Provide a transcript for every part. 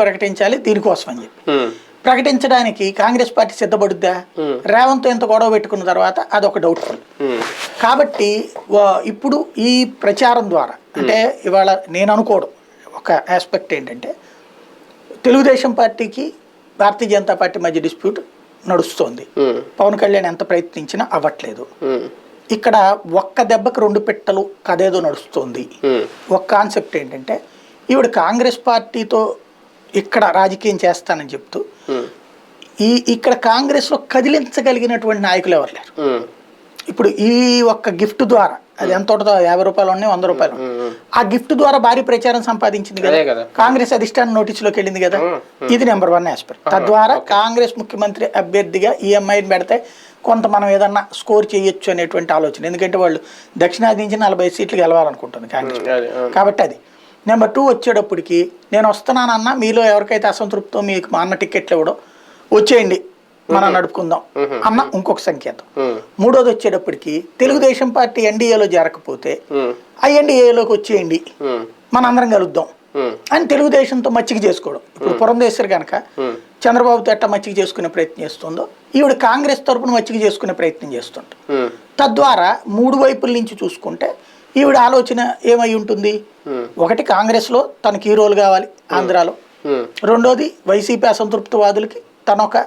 ప్రకటించాలి దీనికోసం అని చెప్పి ప్రకటించడానికి కాంగ్రెస్ పార్టీ సిద్ధపడుద్దా? రేవంత్ ఎంత గొడవ పెట్టుకున్న తర్వాత అదొక డౌట్ఫుల్. కాబట్టి ఇప్పుడు ఈ ప్రచారం ద్వారా అంటే ఇవాళ నేను అనుకోవడం ఒక ఆస్పెక్ట్ ఏంటంటే తెలుగుదేశం పార్టీకి భారతీయ జనతా పార్టీ మధ్య డిస్ప్యూట్ నడుస్తోంది. పవన్ కళ్యాణ్ ఎంత ప్రయత్నించినా అవ్వట్లేదు. ఇక్కడ ఒక్క దెబ్బకి రెండు పెట్టలు కదేదో నడుస్తుంది. ఒక కాన్సెప్ట్ ఏంటంటే ఈవిడ కాంగ్రెస్ పార్టీతో ఇక్కడ రాజకీయం చేస్తానని చెప్తూ ఇక్కడ కాంగ్రెస్ లో కదిలించగలిగినటువంటి నాయకులు ఎవరు లేరు. ఇప్పుడు ఈ ఒక్క గిఫ్ట్ ద్వారా అది ఎంత ఉంటుందో 50 రూపాయలు ఉన్నాయి, 100 రూపాయలు. ఆ గిఫ్ట్ ద్వారా భారీ ప్రచారం సంపాదించింది కదా, కాంగ్రెస్ అధిష్టానం నోటీసులోకి వెళ్ళింది కదా. ఇది నెంబర్ 1 ఆస్పెక్ట్. తద్వారా కాంగ్రెస్ ముఖ్యమంత్రి అభ్యర్థిగా ఈఎంఐని పెడితే కొంత మనం ఏదన్నా స్కోర్ చేయొచ్చు అనేటువంటి ఆలోచన. ఎందుకంటే వాళ్ళు దక్షిణాది నుంచి 40 సీట్లు గెలవాలనుకుంటుంది కాంగ్రెస్. కాబట్టి అది నెంబర్ 2 వచ్చేటప్పటికి నేను వస్తున్నానన్నా మీలో ఎవరికైతే అసంతృప్తో మీకు మా అన్న టికెట్లు ఇవ్వడం వచ్చేయండి మనం నడుపుకుందాం అన్న ఇంకొక సంకేతం. మూడోది వచ్చేటప్పటికి తెలుగుదేశం పార్టీ ఎన్డీఏలో జరగకపోతే ఆ ఎన్డీఏలోకి వచ్చేయండి మనందరం కలుద్దాం అని తెలుగుదేశంతో మచ్చిక చేసుకోవడం. ఇప్పుడు పురంధేశ్వరి కనుక చంద్రబాబుతో ఎట్లా మచ్చిక చేసుకునే ప్రయత్నం చేస్తుందో ఈవిడ కాంగ్రెస్ తరపున మచ్చిక చేసుకునే ప్రయత్నం చేస్తుంటారు. తద్వారా 3 వైపుల నుంచి చూసుకుంటే ఈవిడ ఆలోచన ఏమై ఉంటుంది? ఒకటి కాంగ్రెస్ లో తనకి హీరోలు కావాలి ఆంధ్రాలో, రెండోది వైసీపీ అసంతృప్తివాదులకి తనొక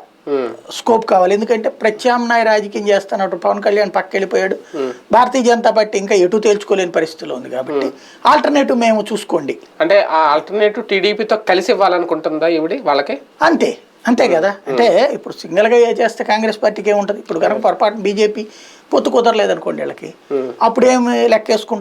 స్కోప్ కావాలి. ఎందుకంటే ప్రత్యామ్నాయ రాజకీయం చేస్తున్నట్టు పవన్ కళ్యాణ్ పక్క వెళ్ళిపోయాడు, భారతీయ జనతా పార్టీ ఇంకా ఎటు తేల్చుకోలేని పరిస్థితిలో ఉంది. కాబట్టి ఆల్టర్నేటివ్ మేము చూసుకోండి అంటే ఆ ఆల్టర్నేటివ్ టీడీపీతో కలిసి ఇవ్వాలనుకుంటుందా ఈవిడ వాళ్ళకి? అంతే కదా. అంటే ఇప్పుడు సింగిల్ గా చేస్తే కాంగ్రెస్ పార్టీకి ఏముంటది? ఇప్పుడు కనుక పొరపాటు బీజేపీ పొత్తు కుదరలేదు అనుకోండి వీళ్ళకి, అప్పుడేమి లెక్కేసుకుంటారు?